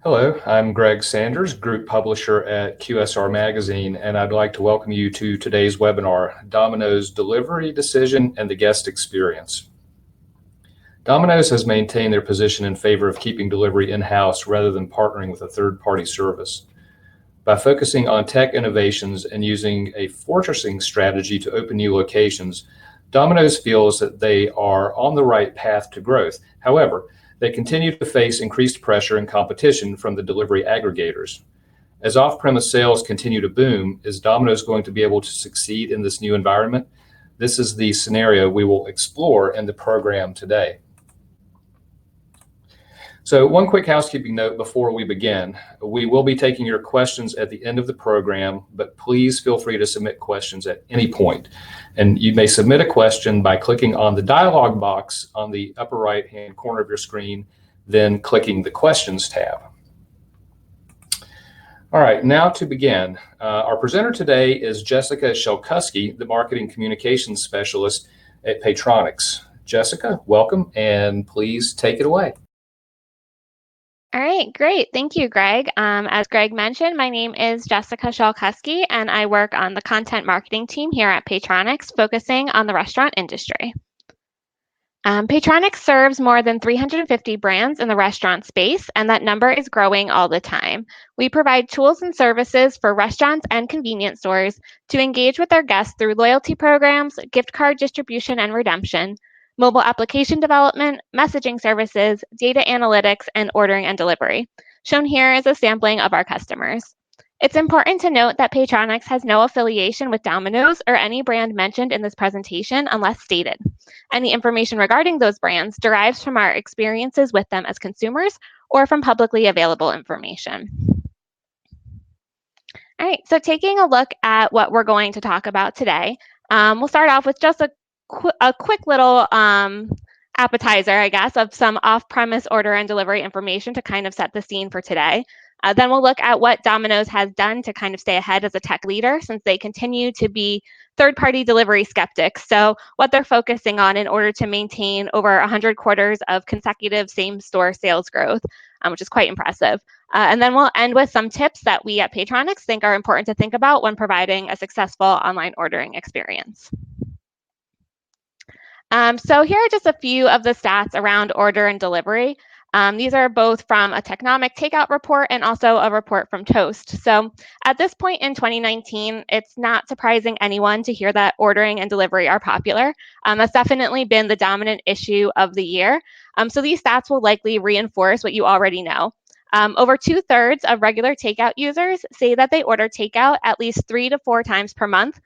Hello, I'm Greg Sanders, Group Publisher at QSR Magazine, and I'd like to welcome you to today's webinar, Domino's Delivery Decision and the Guest Experience. Domino's has maintained their position in favor of keeping delivery in-house rather than partnering with a third-party service. By focusing on tech innovations and using a fortressing strategy to open new locations, Domino's feels that they are on the right path to growth. However, they continue to face increased pressure and competition from the delivery aggregators. As off-premise sales continue to boom, is Domino's going to be able to succeed in this new environment? This is the scenario we will explore in the program today. So one quick housekeeping note before we begin. We will be taking your questions at the end of the program, but please feel free to submit questions at any point. And you may submit a question by clicking on the dialog box on the upper right-hand corner of your screen, then clicking the Questions tab. All right, now to begin. Our presenter today is Jessica Shelkuski, the Marketing Communications Specialist at Paytronix. Jessica, welcome, and please take it away. All right, great. Thank you, Greg. As Greg mentioned, my name is Jessica Shelkuski, and I work on the content marketing team here at Paytronix, focusing on the restaurant industry. Paytronix serves more than 350 brands in the restaurant space, and that number is growing all the time. We provide tools and services for restaurants and convenience stores to engage with their guests through loyalty programs, gift card distribution and redemption, mobile application development, messaging services, data analytics, and ordering and delivery. Shown here is a sampling of our customers. It's important to note that Paytronix has no affiliation with Domino's or any brand mentioned in this presentation unless stated. Any information regarding those brands derives from our experiences with them as consumers or from publicly available information. All right, so taking a look at what we're going to talk about today, we'll start off with just a quick little appetizer, I guess, of some off-premise order and delivery information to kind of set the scene for today. Then we'll look at what Domino's has done to kind of stay ahead as a tech leader, since they continue to be third-party delivery skeptics. So what they're focusing on in order to maintain over 100 quarters of consecutive same-store sales growth, which is quite impressive. And then we'll end with some tips that we at Paytronix think are important to think about when providing a successful online ordering experience. So here are just a few of the stats around order and delivery. These are both from a Technomic takeout report and also a report from Toast. So at this point in 2019, it's not surprising anyone to hear that ordering and delivery are popular. That's definitely been the dominant issue of the year. So these stats will likely reinforce what you already know. Over 2/3 of regular takeout users say that they order takeout at least 3 to 4 times per month.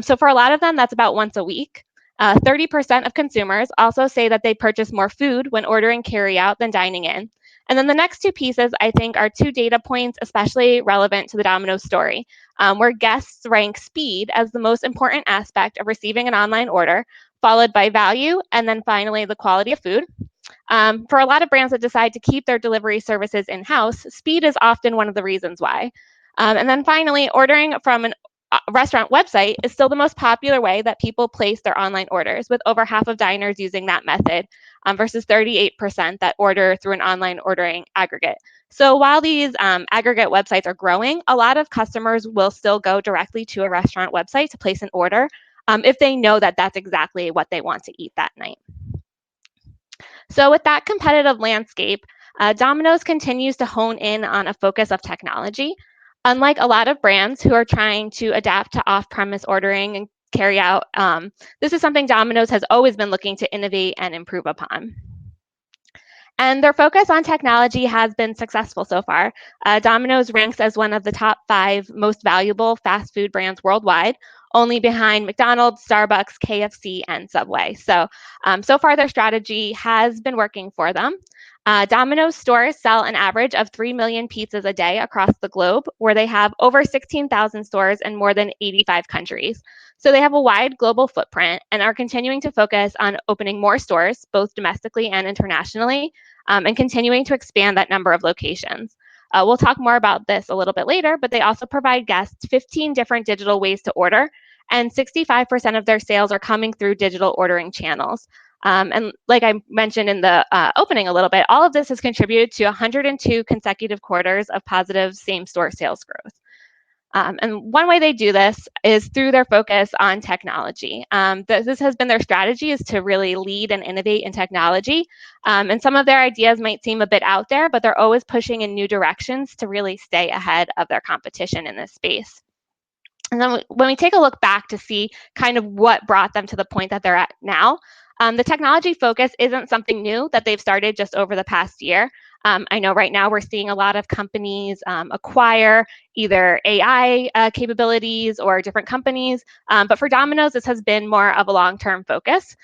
So for a lot of them, that's about once a week. 30% of consumers also say that they purchase more food when ordering carryout than dining in. And then the next two pieces, I think, are two data points especially relevant to the Domino's story, where guests rank speed as the most important aspect of receiving an online order, followed by value, and then finally the quality of food. For a lot of brands that decide to keep their delivery services in-house, speed is often one of the reasons why. And then finally, ordering from an restaurant website is still the most popular way that people place their online orders, with over half of diners using that method versus 38% that order through an online ordering aggregate. So while these aggregate websites are growing, a lot of customers will still go directly to a restaurant website to place an order if they know that that's exactly what they want to eat that night. So with that competitive landscape, Domino's continues to hone in on a focus of technology. Unlike a lot of brands who are trying to adapt to off-premise ordering and carry out, this is something Domino's has always been looking to innovate and improve upon. And their focus on technology has been successful so far. Domino's ranks as one of the top 5 most valuable fast food brands worldwide, only behind McDonald's, Starbucks, KFC, and Subway. So far their strategy has been working for them. Domino's stores sell an average of 3 million pizzas a day across the globe, where they have over 16,000 stores in more than 85 countries. So they have a wide global footprint and are continuing to focus on opening more stores, both domestically and internationally, and continuing to expand that number of locations. We'll talk more about this a little bit later, but they also provide guests 15 different digital ways to order, and 65% of their sales are coming through digital ordering channels. And like I mentioned in the opening a little bit, all of this has contributed to 102 consecutive quarters of positive same-store sales growth. And one way they do this is through their focus on technology. This has been their strategy, is to really lead and innovate in technology. And some of their ideas might seem a bit out there, but they're always pushing in new directions to really stay ahead of their competition in this space. And then when we take a look back to see kind of what brought them to the point that they're at now, the technology focus isn't something new that they've started just over the past year. I know right now we're seeing a lot of companies acquire either AI capabilities or different companies, but for Domino's, this has been more of a long-term focus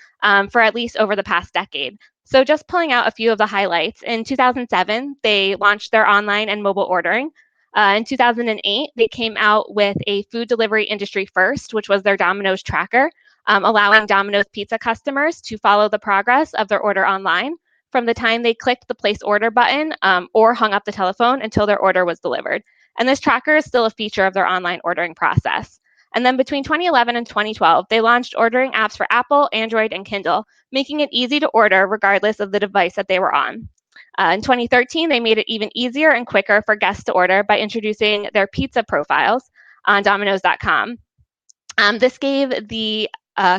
for at least over the past decade. So just pulling out a few of the highlights, in 2007, they launched their online and mobile ordering. In 2008, they came out with a food delivery industry first, which was their Domino's tracker, allowing Domino's Pizza customers to follow the progress of their order online from the time they clicked the place order button or hung up the telephone until their order was delivered. And this tracker is still a feature of their online ordering process. And then between 2011 and 2012, they launched ordering apps for Apple, Android, and Kindle, making it easy to order regardless of the device that they were on. In 2013, they made it even easier and quicker for guests to order by introducing their pizza profiles on Dominos.com. This gave the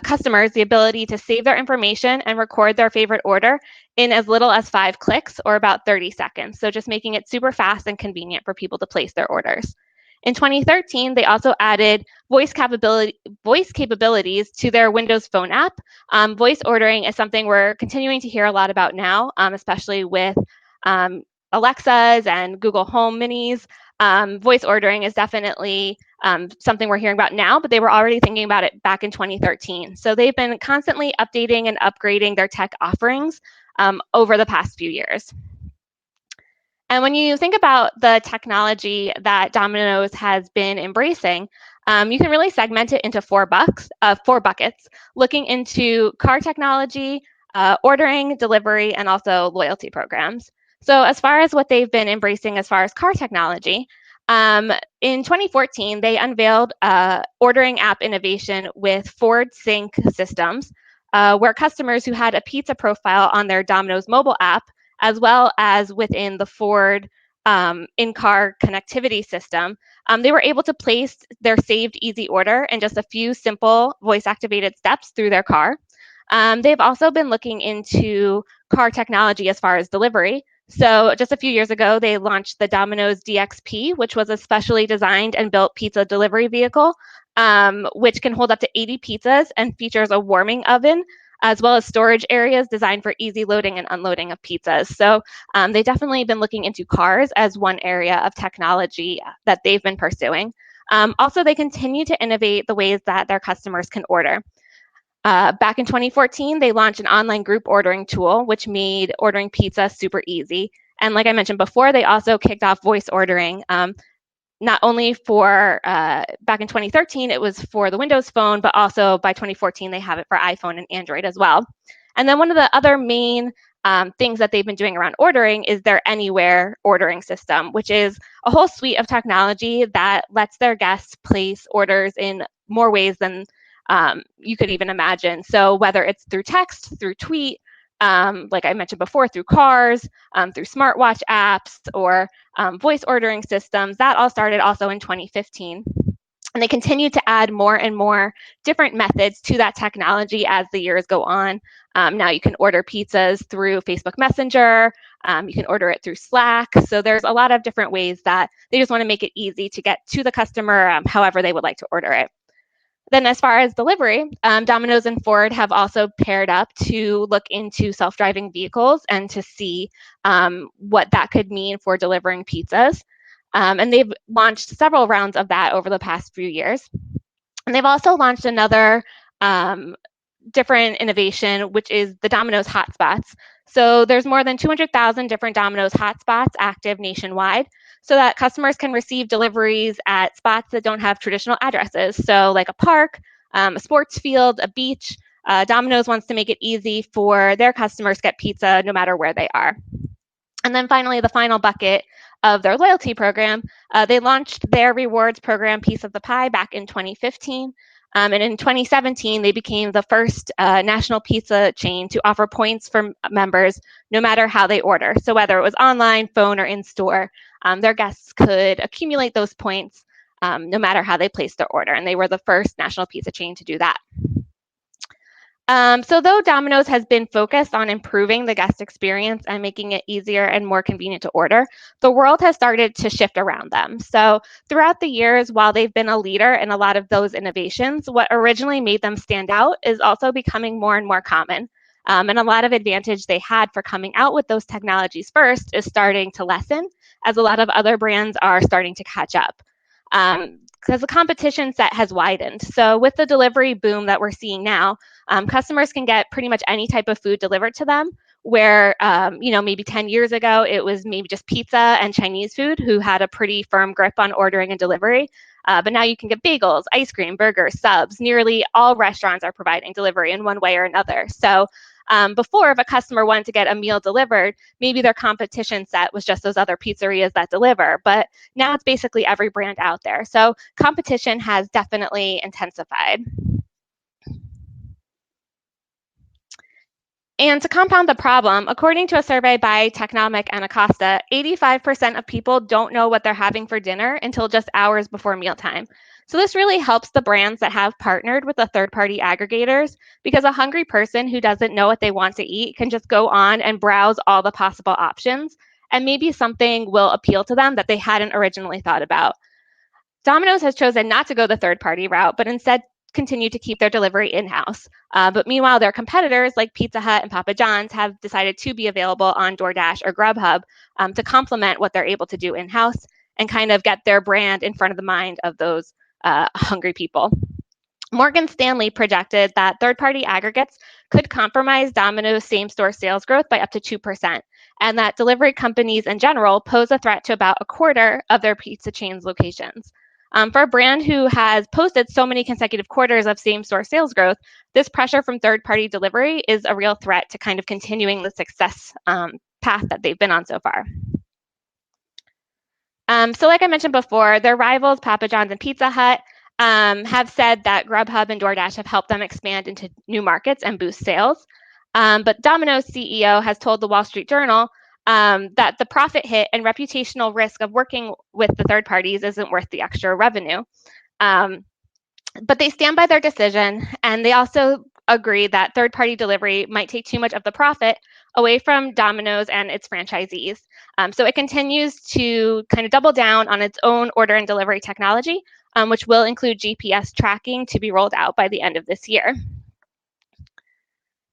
customers the ability to save their information and record their favorite order in as little as 5 clicks or about 30 seconds. So just making it super fast and convenient for people to place their orders. In 2013, they also added voice capabilities to their Windows Phone app. Voice ordering is something we're continuing to hear a lot about now, especially with Alexas and Google Home Minis. Voice ordering is definitely something we're hearing about now, but they were already thinking about it back in 2013. So they've been constantly updating and upgrading their tech offerings over the past few years. And when you think about the technology that Domino's has been embracing, you can really segment it into four buckets, looking into car technology, ordering, delivery, and also loyalty programs. So as far as what they've been embracing as far as car technology, in 2014, they unveiled ordering app innovation with Ford Sync systems, where customers who had a pizza profile on their Domino's mobile app, as well as within the Ford in-car connectivity system, they were able to place their saved easy order in just a few simple voice-activated steps through their car. They've also been looking into car technology as far as delivery. So just a few years ago, they launched the Domino's DXP, which was a specially designed and built pizza delivery vehicle, which can hold up to 80 pizzas and features a warming oven, as well as storage areas designed for easy loading and unloading of pizzas. So they've definitely been looking into cars as one area of technology that they've been pursuing. Also, they continue to innovate the ways that their customers can order. Back in 2014, they launched an online group ordering tool, which made ordering pizza super easy. And like I mentioned before, they also kicked off voice ordering. Not only for back in 2013, it was for the Windows Phone, but also by 2014, they have it for iPhone and Android as well. And then one of the other main things that they've been doing around ordering is their Anywhere ordering system, which is a whole suite of technology that lets their guests place orders in more ways than you could even imagine. So whether it's through text, through tweet, like I mentioned before, through cars, through smartwatch apps, or voice ordering systems, that all started also in 2015. And they continue to add more and more different methods to that technology as the years go on. Now you can order pizzas through Facebook Messenger. You can order it through Slack. So there's a lot of different ways that they just want to make it easy to get to the customer however they would like to order it. Then as far as delivery, Domino's and Ford have also paired up to look into self-driving vehicles and to see what that could mean for delivering pizzas. And they've launched several rounds of that over the past few years. And they've also launched another different innovation, which is the Domino's hotspots. So there's more than 200,000 different Domino's hotspots active nationwide, so that customers can receive deliveries at spots that don't have traditional addresses. So like a park, a sports field, a beach. Domino's wants to make it easy for their customers to get pizza no matter where they are. And then finally, the final bucket of their loyalty program, they launched their rewards program Piece of the Pie back in 2015. And in 2017, they became the first national pizza chain to offer points for members no matter how they order. So whether it was online, phone, or in-store, their guests could accumulate those points no matter how they placed their order. And they were the first national pizza chain to do that. So though Domino's has been focused on improving the guest experience and making it easier and more convenient to order, the world has started to shift around them. So throughout the years, while they've been a leader in a lot of those innovations, what originally made them stand out is also becoming more and more common. And a lot of advantage they had for coming out with those technologies first is starting to lessen as a lot of other brands are starting to catch up. Because the competition set has widened. So with the delivery boom that we're seeing now, customers can get pretty much any type of food delivered to them, where maybe 10 years ago it was maybe just pizza and Chinese food who had a pretty firm grip on ordering and delivery. But now you can get bagels, ice cream, burgers, subs. Nearly all restaurants are providing delivery in one way or another. So before, if a customer wanted to get a meal delivered, maybe their competition set was just those other pizzerias that deliver. But now it's basically every brand out there. So competition has definitely intensified. And to compound the problem, according to a survey by Technomic and Acosta, 85% of people don't know what they're having for dinner until just hours before mealtime. So this really helps the brands that have partnered with the third-party aggregators, because a hungry person who doesn't know what they want to eat can just go on and browse all the possible options, and maybe something will appeal to them that they hadn't originally thought about. Domino's has chosen not to go the third-party route, but instead continue to keep their delivery in-house. But meanwhile, their competitors like Pizza Hut and Papa John's have decided to be available on DoorDash or Grubhub to complement what they're able to do in-house and kind of get their brand in front of the mind of those hungry people. Morgan Stanley projected that third-party aggregates could compromise Domino's same-store sales growth by up to 2%, and that delivery companies in general pose a threat to about a quarter of their pizza chain's locations. For a brand who has posted so many consecutive quarters of same-store sales growth, this pressure from third-party delivery is a real threat to kind of continuing the success path that they've been on so far. So like I mentioned before, their rivals, Papa John's and Pizza Hut, have said that Grubhub and DoorDash have helped them expand into new markets and boost sales. But Domino's CEO has told the Wall Street Journal that the profit hit and reputational risk of working with the third parties isn't worth the extra revenue. But they stand by their decision, and they also agree that third-party delivery might take too much of the profit away from Domino's and its franchisees. So it continues to kind of double down on its own order and delivery technology, which will include GPS tracking to be rolled out by the end of this year.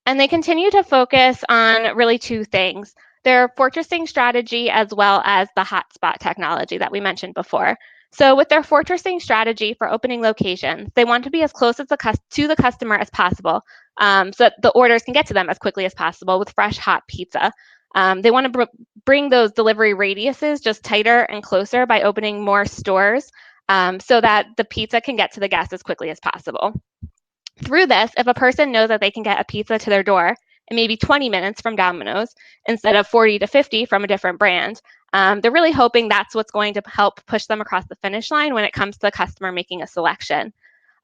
And they continue to focus on really two things: their fortressing strategy as well as the hotspot technology that we mentioned before. So with their fortressing strategy for opening locations, they want to be as close as to the customer as possible, so that the orders can get to them as quickly as possible with fresh, hot pizza. They want to bring those delivery radiuses just tighter and closer by opening more stores, so that the pizza can get to the guests as quickly as possible. Through this, if a person knows that they can get a pizza to their door in maybe 20 minutes from Domino's instead of 40 to 50 from a different brand, they're really hoping that's what's going to help push them across the finish line when it comes to the customer making a selection.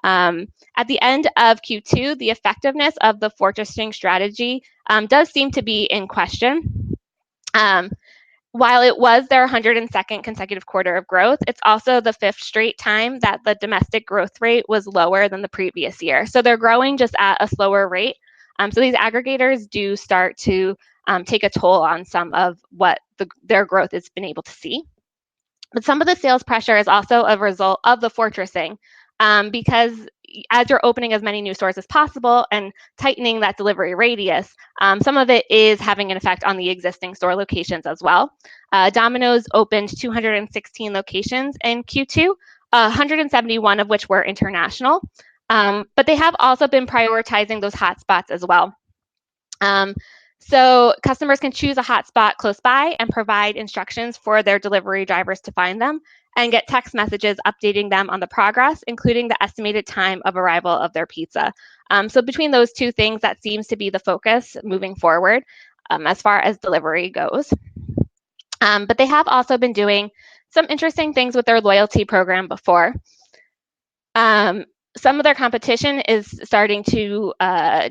At the end of Q2, the effectiveness of the fortressing strategy does seem to be in question. While it was their 102nd consecutive quarter of growth, it's also the 5th straight time that the domestic growth rate was lower than the previous year. So they're growing just at a slower rate. So these aggregators do start to take a toll on some of what their growth has been able to see. But some of the sales pressure is also a result of the fortressing, because as you're opening as many new stores as possible and tightening that delivery radius, some of it is having an effect on the existing store locations as well. Domino's opened 216 locations in Q2, 171 of which were international. But they have also been prioritizing those hotspots as well. So customers can choose a hotspot close by and provide instructions for their delivery drivers to find them, and get text messages updating them on the progress, including the estimated time of arrival of their pizza. So between those two things, that seems to be the focus moving forward as far as delivery goes. But they have also been doing some interesting things with their loyalty program before. some of their competition is starting to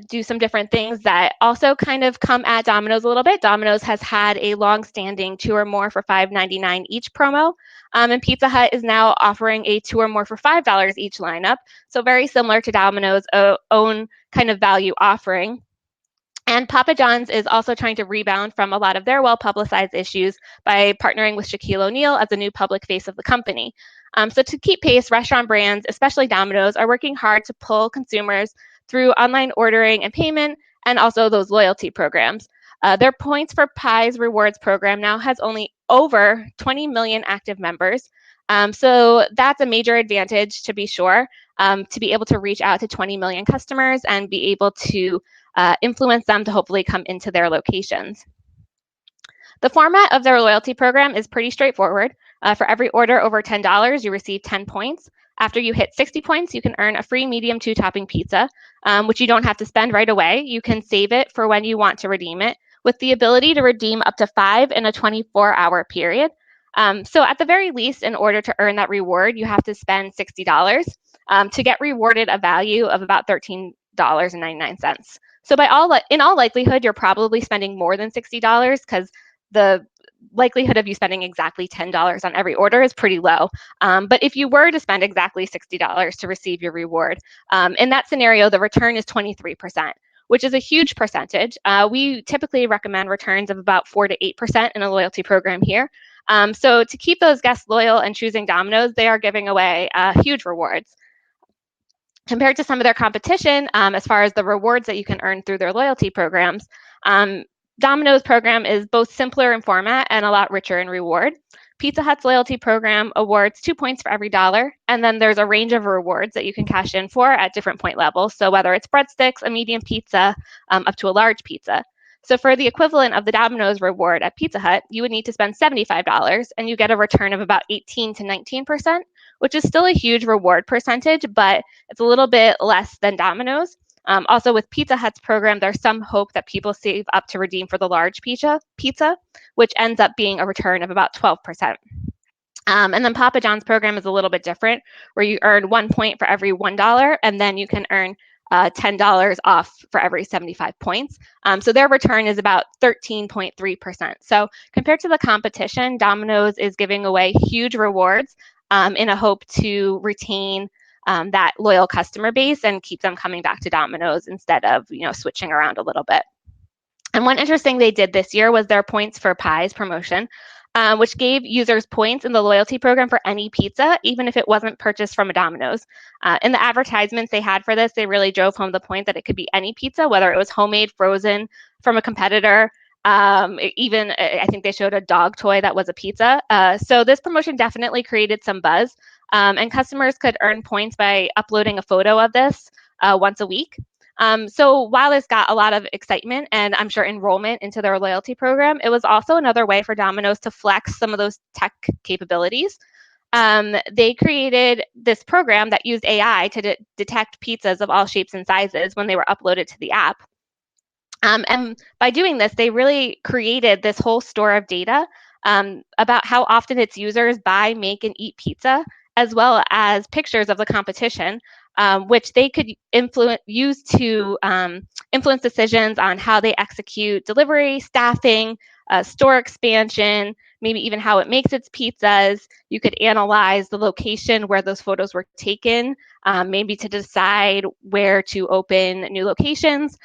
do some different things that also kind of come at Domino's a little bit. Domino's has had a long-standing 2 or more for $5.99 each promo, and Pizza Hut is now offering a 2 or more for $5 each lineup. So very similar to Domino's own kind of value offering. And Papa John's is also trying to rebound from a lot of their well-publicized issues by partnering with Shaquille O'Neal as a new public face of the company. So to keep pace, restaurant brands, especially Domino's, are working hard to pull consumers through online ordering and payment, and also those loyalty programs. Their Points for Pies rewards program now has only over 20 million active members. So that's a major advantage, to be sure, to be able to reach out to 20 million customers and be able to influence them to hopefully come into their locations. The format of their loyalty program is pretty straightforward. For every order over $10, you receive 10 points. After you hit 60 points, you can earn a free medium 2-topping pizza, which you don't have to spend right away. You can save it for when you want to redeem it, with the ability to redeem up to 5 in a 24-hour period. So at the very least, in order to earn that reward, you have to spend $60 to get rewarded a value of about $13.99. So in all likelihood, you're probably spending more than $60 because the likelihood of you spending exactly $10 on every order is pretty low. But if you were to spend exactly $60 to receive your reward, in that scenario, the return is 23%, which is a huge percentage. We typically recommend returns of about 4 to 8% in a loyalty program here. So to keep those guests loyal and choosing Domino's, they are giving away huge rewards. Compared to some of their competition, as far as the rewards that you can earn through their loyalty programs, Domino's program is both simpler in format and a lot richer in reward. Pizza Hut's loyalty program awards 2 points for every dollar, and then there's a range of rewards that you can cash in for at different point levels. So whether it's breadsticks, a medium pizza, up to a large pizza. So for the equivalent of the Domino's reward at Pizza Hut, you would need to spend $75, and you get a return of about 18 to 19%, which is still a huge reward percentage, but it's a little bit less than Domino's. Also, with Pizza Hut's program, there's some hope that people save up to redeem for the large pizza, which ends up being a return of about 12%. And then Papa John's program is a little bit different, where you earn 1 point for every $1, and then you can earn $10 off for every 75 points. So their return is about 13.3%. So compared to the competition, Domino's is giving away huge rewards in a hope to retain that loyal customer base and keep them coming back to Domino's instead of switching around a little bit. And one interesting they did this year was their Points for Pies promotion, which gave users points in the loyalty program for any pizza, even if it wasn't purchased from a Domino's. In the advertisements they had for this, they really drove home the point that it could be any pizza, whether it was homemade, frozen, from a competitor. Even I think they showed a dog toy that was a pizza. So this promotion definitely created some buzz, and customers could earn points by uploading a photo of this once a week. So while this got a lot of excitement and I'm sure enrollment into their loyalty program, it was also another way for Domino's to flex some of those tech capabilities. They created this program that used AI to detect pizzas of all shapes and sizes when they were uploaded to the app. And by doing this, they really created this whole store of data about how often its users buy, make, and eat pizza, as well as pictures of the competition, which they could use to influence decisions on how they execute delivery, staffing, store expansion, maybe even how it makes its pizzas. You could analyze the location where those photos were taken, maybe to decide where to open new locations.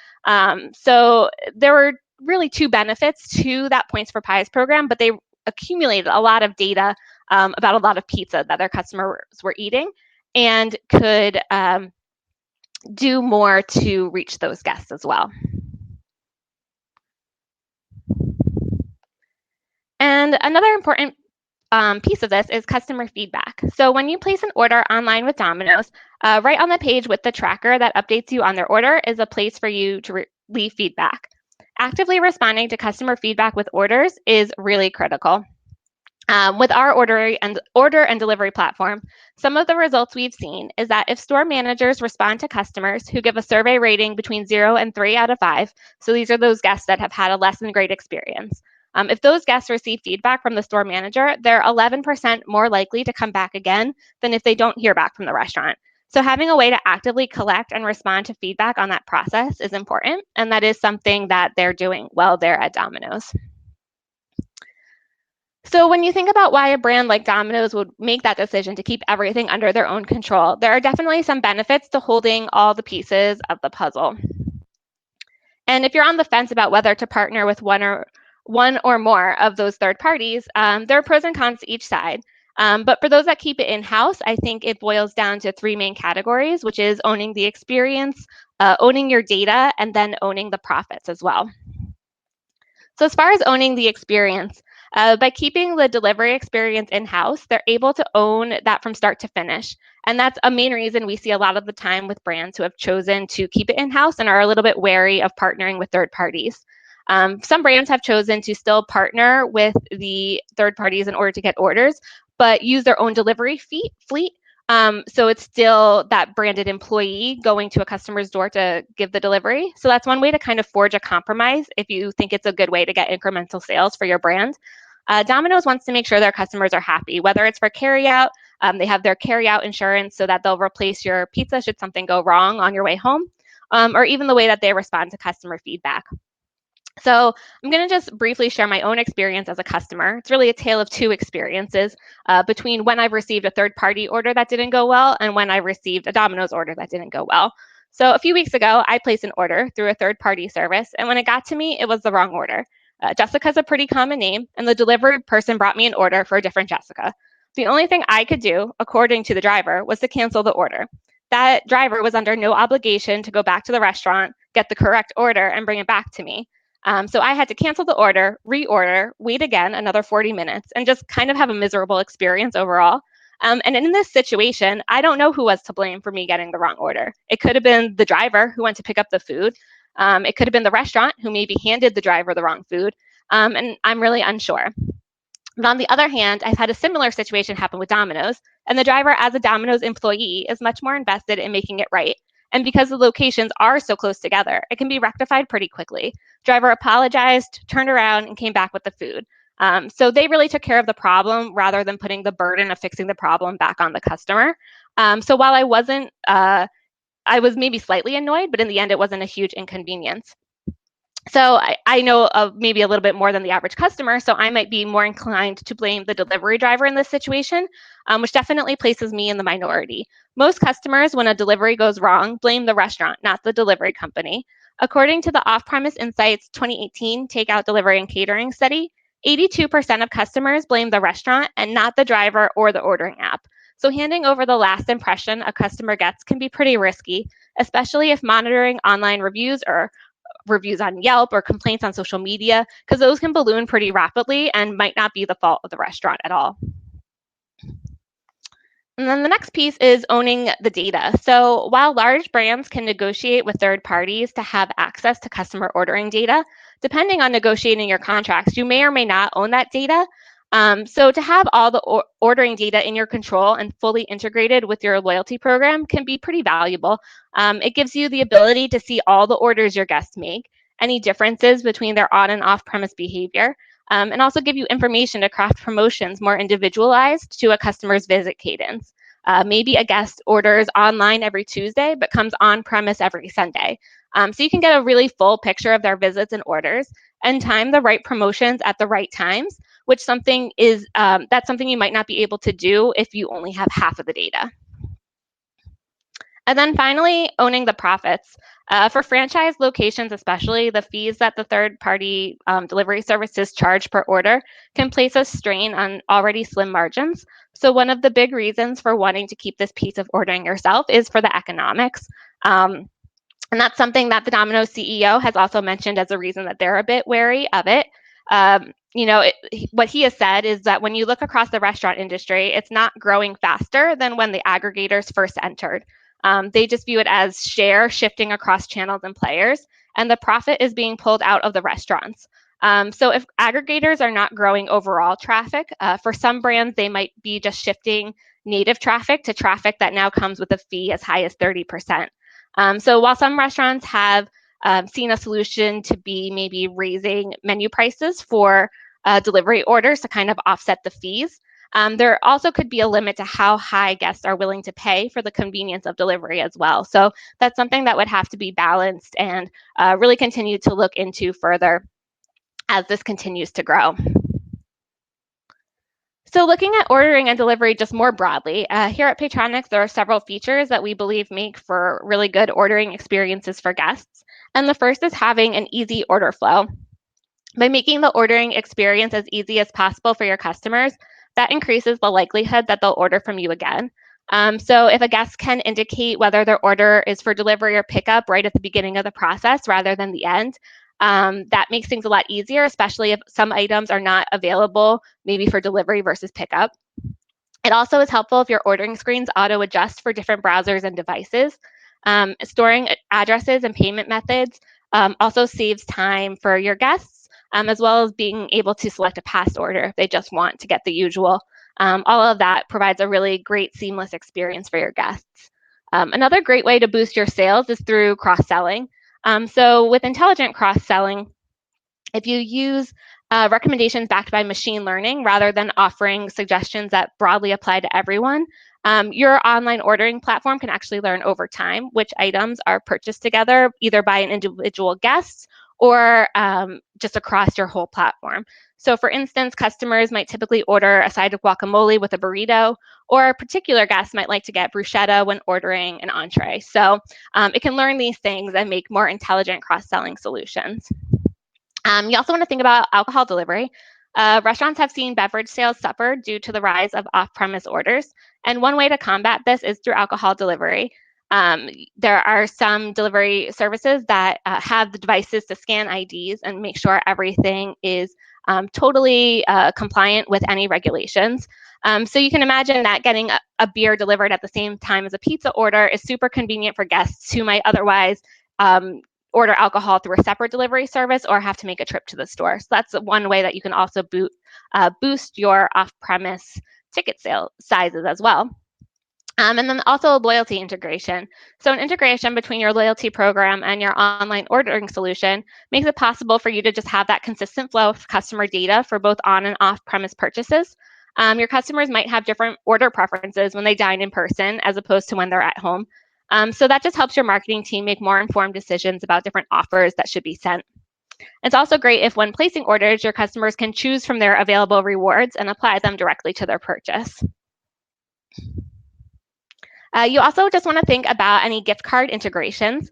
So there were really 2 benefits to that Points for Pies program, but they accumulated a lot of data about a lot of pizza that their customers were eating and could do more to reach those guests as well. And another important piece of this is customer feedback. So when you place an order online with Domino's, right on the page with the tracker that updates you on their order is a place for you to leave feedback. Actively responding to customer feedback with orders is really critical. With our order and delivery platform, some of the results we've seen is that if store managers respond to customers who give a survey rating between 0 and 3 out of 5, so these are those guests that have had a less than great experience. If those guests receive feedback from the store manager, they're 11% more likely to come back again than if they don't hear back from the restaurant. So having a way to actively collect and respond to feedback on that process is important, and that is something that they're doing well there at Domino's. So when you think about why a brand like Domino's would make that decision to keep everything under their own control, there are definitely some benefits to holding all the pieces of the puzzle. And if you're on the fence about whether to partner with one or more of those third parties, there are pros and cons to each side. But for those that keep it in-house, I think it boils down to three main categories, which is owning the experience, owning your data, and then owning the profits as well. So as far as owning the experience, by keeping the delivery experience in-house, they're able to own that from start to finish. And that's a main reason we see a lot of the time with brands who have chosen to keep it in-house and are a little bit wary of partnering with third parties. Some brands have chosen to still partner with the third parties in order to get orders, but use their own delivery fleet. So it's still that branded employee going to a customer's door to give the delivery. So that's one way to kind of forge a compromise if you think it's a good way to get incremental sales for your brand. Domino's wants to make sure their customers are happy, whether it's for carryout. They have their carryout insurance so that they'll replace your pizza should something go wrong on your way home, or even the way that they respond to customer feedback. So I'm going to just briefly share my own experience as a customer. It's really a tale of two experiences between when I've received a third-party order that didn't go well and when I received a Domino's order that didn't go well. So a few weeks ago, I placed an order through a third-party service, and when it got to me, it was the wrong order. Jessica's a pretty common name, and the delivery person brought me an order for a different Jessica. The only thing I could do, according to the driver, was to cancel the order. That driver was under no obligation to go back to the restaurant, get the correct order, and bring it back to me. So I had to cancel the order, reorder, wait again another 40 minutes, and just kind of have a miserable experience overall. And in this situation, I don't know who was to blame for me getting the wrong order. It could have been the driver who went to pick up the food. It could have been the restaurant who maybe handed the driver the wrong food. And I'm really unsure. But on the other hand, I've had a similar situation happen with Domino's, and the driver, as a Domino's employee, is much more invested in making it right. And because the locations are so close together, it can be rectified pretty quickly. Driver apologized, turned around, and came back with the food. So they really took care of the problem rather than putting the burden of fixing the problem back on the customer. So while I I was maybe slightly annoyed, but in the end, it wasn't a huge inconvenience. So I know of maybe a little bit more than the average customer, so I might be more inclined to blame the delivery driver in this situation, which definitely places me in the minority. Most customers, when a delivery goes wrong, blame the restaurant, not the delivery company. According to the Off-Premise Insights 2018 Takeout Delivery and Catering Study, 82% of customers blame the restaurant and not the driver or the ordering app. So handing over the last impression a customer gets can be pretty risky, especially if monitoring online reviews or reviews on Yelp or complaints on social media, because those can balloon pretty rapidly and might not be the fault of the restaurant at all. And then the next piece is owning the data. So while large brands can negotiate with third parties to have access to customer ordering data, depending on negotiating your contracts, you may or may not own that data. So to have all the ordering data in your control and fully integrated with your loyalty program can be pretty valuable. It gives you the ability to see all the orders your guests make, any differences between their on and off-premise behavior, and also give you information to craft promotions more individualized to a customer's visit cadence. Maybe a guest orders online every Tuesday, but comes on premise every Sunday. So you can get a really full picture of their visits and orders and time the right promotions at the right times, which that's something you might not be able to do if you only have half of the data. And then finally, owning the profits. For franchise locations especially, the fees that the third-party delivery services charge per order can place a strain on already slim margins. So one of the big reasons for wanting to keep this piece of ordering yourself is for the economics. And that's something that the Domino's CEO has also mentioned as a reason that they're a bit wary of it. What he has said is that when you look across the restaurant industry, it's not growing faster than when the aggregators first entered. They just view it as share shifting across channels and players, and the profit is being pulled out of the restaurants. So if aggregators are not growing overall traffic, for some brands, they might be just shifting native traffic to traffic that now comes with a fee as high as 30%. So while some restaurants have seen a solution to be maybe raising menu prices for delivery orders to kind of offset the fees, There also could be a limit to how high guests are willing to pay for the convenience of delivery as well. So that's something that would have to be balanced and really continue to look into further as this continues to grow. So looking at ordering and delivery just more broadly, here at Paytronix, there are several features that we believe make for really good ordering experiences for guests. And the first is having an easy order flow. By making the ordering experience as easy as possible for your customers, that increases the likelihood that they'll order from you again. So if a guest can indicate whether their order is for delivery or pickup right at the beginning of the process rather than the end, that makes things a lot easier, especially if some items are not available, maybe for delivery versus pickup. It also is helpful if your ordering screens auto-adjust for different browsers and devices. Storing addresses and payment methods also saves time for your guests, as well as being able to select a past order if they just want to get the usual. All of that provides a really great seamless experience for your guests. Another great way to boost your sales is through cross-selling. So with intelligent cross-selling, if you use recommendations backed by machine learning rather than offering suggestions that broadly apply to everyone, your online ordering platform can actually learn over time which items are purchased together, either by an individual guest or just across your whole platform. So for instance, customers might typically order a side of guacamole with a burrito, or a particular guest might like to get bruschetta when ordering an entree. So it can learn these things and make more intelligent cross-selling solutions. You also want to think about alcohol delivery. Restaurants have seen beverage sales suffer due to the rise of off-premise orders, and one way to combat this is through alcohol delivery. There are some delivery services that have the devices to scan IDs and make sure everything is totally compliant with any regulations. So you can imagine that getting a beer delivered at the same time as a pizza order is super convenient for guests who might otherwise order alcohol through a separate delivery service or have to make a trip to the store. So that's one way that you can also boost your off-premise ticket sale sizes as well. And then also loyalty integration. So an integration between your loyalty program and your online ordering solution makes it possible for you to just have that consistent flow of customer data for both on and off-premise purchases. Your customers might have different order preferences when they dine in person as opposed to when they're at home. So that just helps your marketing team make more informed decisions about different offers that should be sent. It's also great if when placing orders, your customers can choose from their available rewards and apply them directly to their purchase. You also just want to think about any gift card integrations.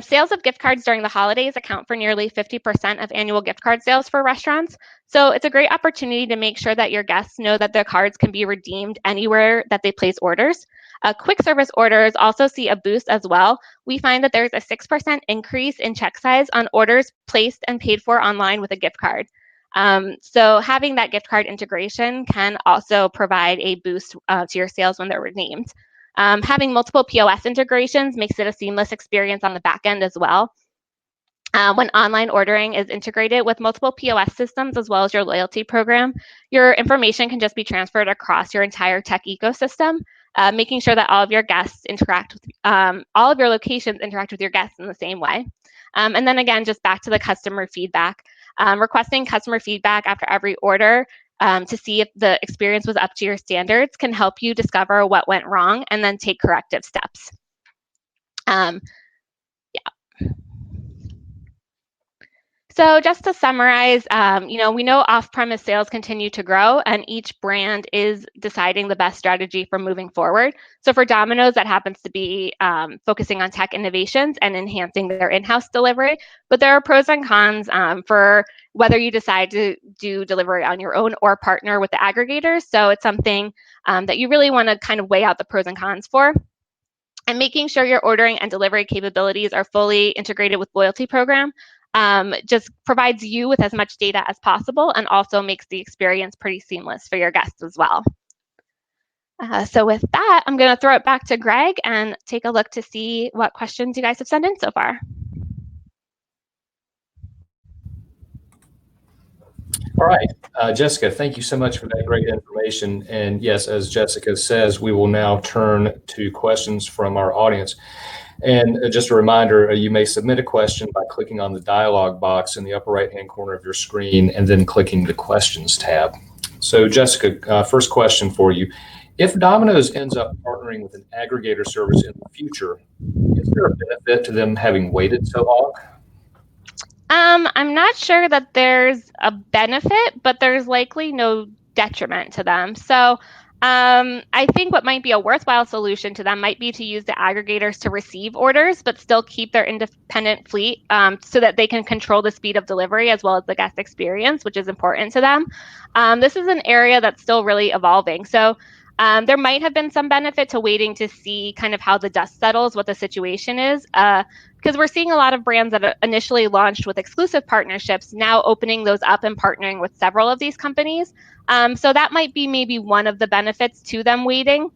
Sales of gift cards during the holidays account for nearly 50% of annual gift card sales for restaurants. So it's a great opportunity to make sure that your guests know that their cards can be redeemed anywhere that they place orders. Quick service orders also see a boost as well. We find that there's a 6% increase in check size on orders placed and paid for online with a gift card. So having that gift card integration can also provide a boost to your sales when they're redeemed. Having multiple POS integrations makes it a seamless experience on the back end as well. When online ordering is integrated with multiple POS systems as well as your loyalty program, your information can just be transferred across your entire tech ecosystem, making sure that all of your guests interact with, all of your locations interact with your guests in the same way. And then again, just back to the customer feedback. Requesting customer feedback after every order to see if the experience was up to your standards can help you discover what went wrong and then take corrective steps. So just to summarize, we know off-premise sales continue to grow and each brand is deciding the best strategy for moving forward. So for Domino's, that happens to be focusing on tech innovations and enhancing their in-house delivery. But there are pros and cons for whether you decide to do delivery on your own or partner with the aggregators. So it's something that you really want to kind of weigh out the pros and cons for. And making sure your ordering and delivery capabilities are fully integrated with loyalty program just provides you with as much data as possible and also makes the experience pretty seamless for your guests as well. So with that, I'm going to throw it back to Greg and take a look to see what questions you guys have sent in so far. All right, Jessica, thank you so much for that great information. And yes, as Jessica says, we will now turn to questions from our audience. And just a reminder, you may submit a question by clicking on the dialog box in the upper right-hand corner of your screen and then clicking the questions tab. So Jessica, first question for you. If Domino's ends up partnering with an aggregator service in the future, is there a benefit to them having waited so long? I'm not sure that there's a benefit, but there's likely no detriment to them. So, I think what might be a worthwhile solution to them might be to use the aggregators to receive orders, but still keep their independent fleet, so that they can control the speed of delivery as well as the guest experience, which is important to them. This is an area that's still really evolving. So, there might have been some benefit to waiting to see kind of how the dust settles, what the situation is. Because we're seeing a lot of brands that initially launched with exclusive partnerships now opening those up and partnering with several of these companies. So that might be maybe one of the benefits to them waiting,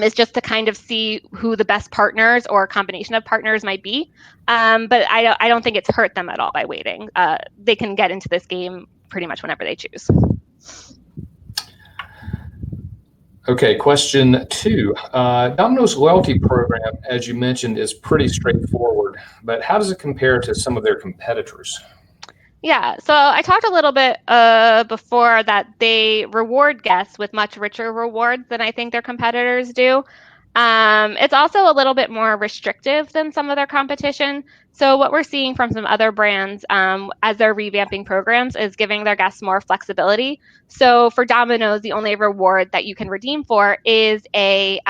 is just to kind of see who the best partners or combination of partners might be. But I don't think it's hurt them at all by waiting. They can get into this game pretty much whenever they choose. Okay, question 2. Domino's loyalty program, as you mentioned, is pretty straightforward, but how does it compare to some of their competitors? Yeah, so I talked a little bit before that they reward guests with much richer rewards than I think their competitors do. It's also a little bit more restrictive than some of their competition. So what we're seeing from some other brands, as they're revamping programs, is giving their guests more flexibility. So for Domino's, the only reward that you can redeem for is a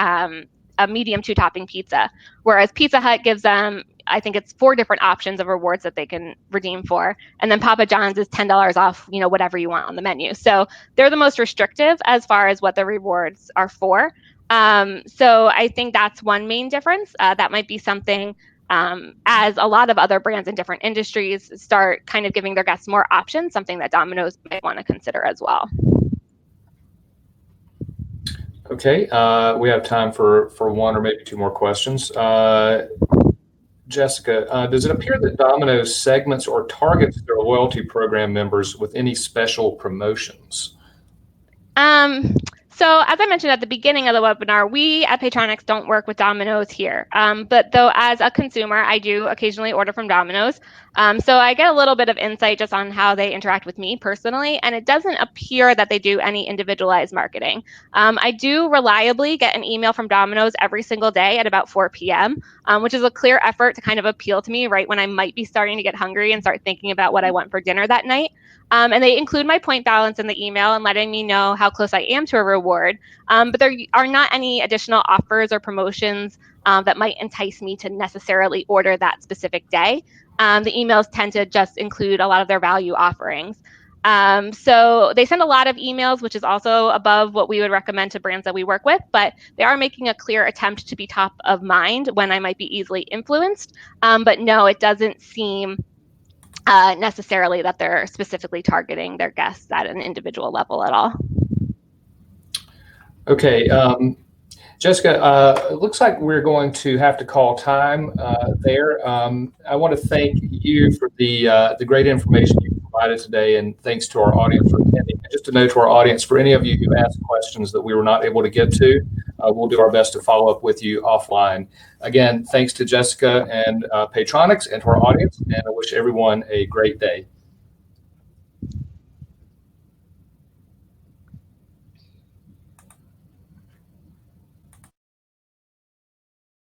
medium 2-topping pizza, whereas Pizza Hut gives them, I think it's 4 different options of rewards that they can redeem for. And then Papa John's is $10 off, whatever you want on the menu. So they're the most restrictive as far as what the rewards are for. So I think that's one main difference. That might be something, as a lot of other brands in different industries start kind of giving their guests more options, something that Domino's might want to consider as well. Okay, we have time for 1 or maybe 2 more questions. Jessica, does it appear that Domino's segments or targets their loyalty program members with any special promotions? So as I mentioned at the beginning of the webinar, we at Paytronix don't work with Domino's here. But though as a consumer, I do occasionally order from Domino's. So I get a little bit of insight just on how they interact with me personally, and it doesn't appear that they do any individualized marketing. I do reliably get an email from Domino's every single day at about 4 p.m., which is a clear effort to kind of appeal to me right when I might be starting to get hungry and start thinking about what I want for dinner that night. And they include my point balance in the email and letting me know how close I am to a reward. But there are not any additional offers or promotions that might entice me to necessarily order that specific day. The emails tend to just include a lot of their value offerings. So they send a lot of emails, which is also above what we would recommend to brands that we work with, but they are making a clear attempt to be top of mind when I might be easily influenced. But no, it doesn't seem necessarily that they're specifically targeting their guests at an individual level at all. Okay, Jessica, it looks like we're going to have to call time there. I want to thank you for the great information you provided today, and thanks to our audience for attending. And just a note to our audience, for any of you who asked questions that we were not able to get to, we'll do our best to follow up with you offline. Again, thanks to Jessica and Paytronix and to our audience, and I wish everyone a great day.